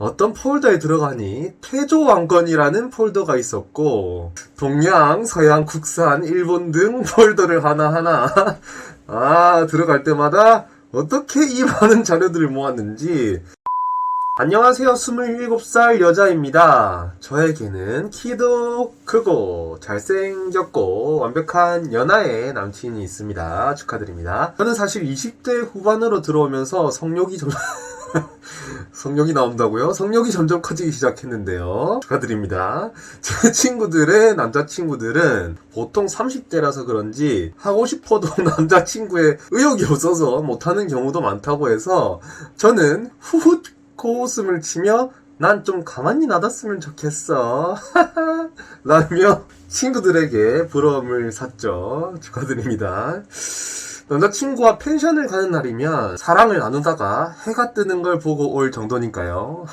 어떤 폴더에 들어가니 태조왕건이라는 폴더가 있었고 동양, 서양, 국산, 일본 등 폴더를 하나하나 들어갈 때마다 어떻게 이 많은 자료들을 모았는지. 안녕하세요. 27살 여자입니다. 저에게는 키도 크고 잘생겼고 완벽한 연하의 남친이 있습니다. 축하드립니다. 저는 사실 20대 후반으로 들어오면서 성욕이 나온다고요? 성욕이 점점 커지기 시작했는데요. 축하드립니다. 제 친구들의 남자친구들은 보통 30대라서 그런지 하고 싶어도 남자친구의 의욕이 없어서 못하는 경우도 많다고 해서 저는 후훗 코웃음을 치며 난 좀 가만히 놔뒀으면 좋겠어 라며 친구들에게 부러움을 샀죠. 축하드립니다. 남자친구와 펜션을 가는 날이면 사랑을 나누다가 해가 뜨는 걸 보고 올 정도니까요.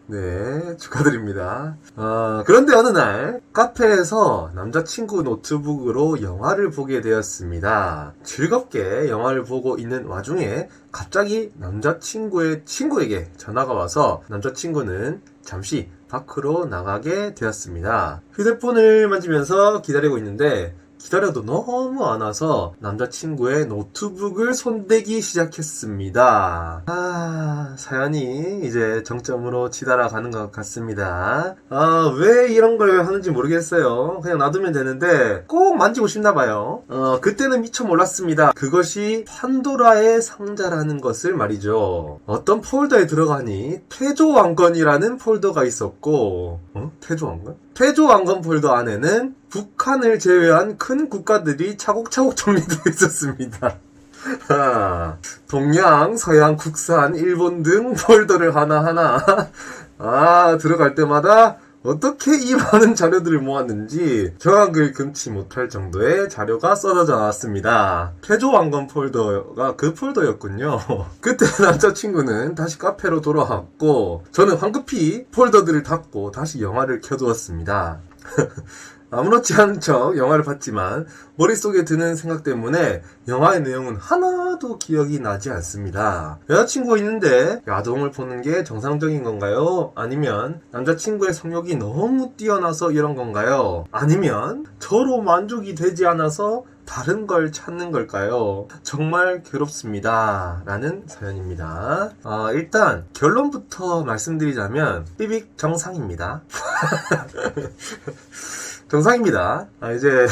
네, 축하드립니다. 그런데 어느 날 카페에서 남자친구 노트북으로 영화를 보게 되었습니다. 즐겁게 영화를 보고 있는 와중에 갑자기 남자친구의 친구에게 전화가 와서 남자친구는 잠시 밖으로 나가게 되었습니다. 휴대폰을 만지면서 기다리고 있는데 기다려도 너무 안 와서 남자친구의 노트북을 손대기 시작했습니다. 사연이 이제 정점으로 치달아가는 것 같습니다. 왜 이런 걸 하는지 모르겠어요. 그냥 놔두면 되는데 꼭 만지고 싶나봐요. 그때는 미처 몰랐습니다. 그것이 판도라의 상자라는 것을 말이죠. 어떤 폴더에 들어가니 태조왕건이라는 폴더가 있었고 태조왕건? 태조왕건 폴더 안에는 북한을 제외한 큰 국가들이 차곡차곡 정리되어 있었습니다. 동양, 서양, 국산, 일본 등 폴더를 하나하나 들어갈 때마다 어떻게 이 많은 자료들을 모았는지 정확을 금치 못할 정도의 자료가 쏟아져 나왔습니다. 태조왕건 폴더가 그 폴더였군요. 그때 남자친구는 다시 카페로 돌아왔고 저는 황급히 폴더들을 닫고 다시 영화를 켜두었습니다. 아무렇지 않은 척 영화를 봤지만 머릿속에 드는 생각 때문에 영화의 내용은 하나도 기억이 나지 않습니다. 여자친구가 있는데 야동을 보는 게 정상적인 건가요? 아니면 남자친구의 성욕이 너무 뛰어나서 이런 건가요? 아니면 저로 만족이 되지 않아서 다른 걸 찾는 걸까요? 정말 괴롭습니다. 라는 사연입니다. 일단 결론부터 말씀드리자면 삐빅 정상입니다. 정상입니다. 이제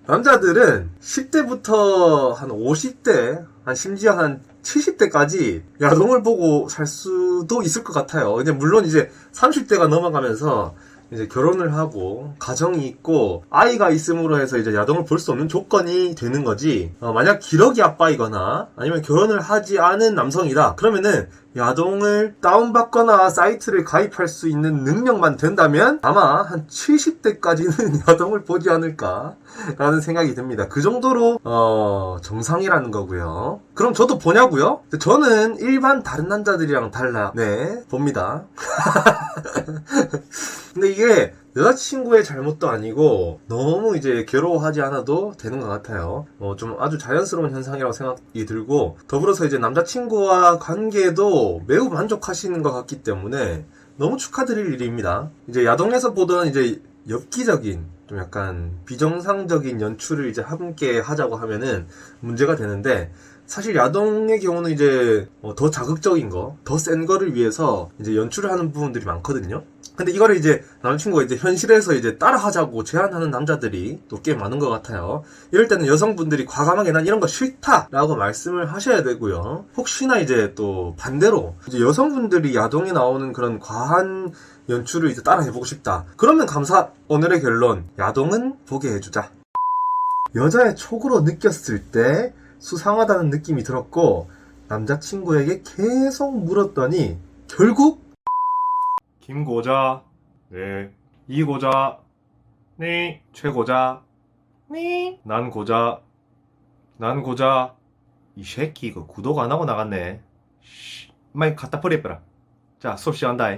남자들은 10대부터 한 50대, 심지어 한 70대까지 야동을 보고 살 수도 있을 것 같아요. 근데 물론 이제 30대가 넘어가면서 이제 결혼을 하고 가정이 있고 아이가 있음으로 해서 이제 야동을 볼 수 없는 조건이 되는 거지. 만약 기러기 아빠이거나 아니면 결혼을 하지 않은 남성이다 그러면은 야동을 다운받거나 사이트를 가입할 수 있는 능력만 된다면 아마 한 70대까지는 야동을 보지 않을까 라는 생각이 듭니다. 그 정도로 정상이라는 거고요. 그럼 저도 보냐고요? 저는 일반 다른 남자들이랑 달라 봅니다. 근데 이게 여자친구의 잘못도 아니고 너무 이제 괴로워하지 않아도 되는 것 같아요. 좀 아주 자연스러운 현상이라고 생각이 들고 더불어서 이제 남자친구와 관계도 매우 만족하시는 것 같기 때문에 너무 축하드릴 일입니다. 이제 야동에서 보던 이제 엽기적인 좀 약간 비정상적인 연출을 이제 함께 하자고 하면은 문제가 되는데 사실 야동의 경우는 이제 더 자극적인 거, 더 센 거를 위해서 이제 연출을 하는 부분들이 많거든요. 근데 이거를 이제 남자친구가 이제 현실에서 이제 따라하자고 제안하는 남자들이 또 꽤 많은 것 같아요. 이럴 때는 여성분들이 과감하게 난 이런 거 싫다라고 말씀을 하셔야 되고요. 혹시나 이제 또 반대로 이제 여성분들이 야동에 나오는 그런 과한 연출을 이제 따라 해보고 싶다. 그러면 오늘의 결론, 야동은 보게 해주자. 여자의 촉으로 느꼈을 때 수상하다는 느낌이 들었고 남자친구에게 계속 물었더니 결국 김고자, 네. 이고자, 네. 최고자, 네. 난고자, 이 새끼 이거 구독 안 하고 나갔네. 씨, 많이 갖다 버려봐라. 자, 수업 시작한다.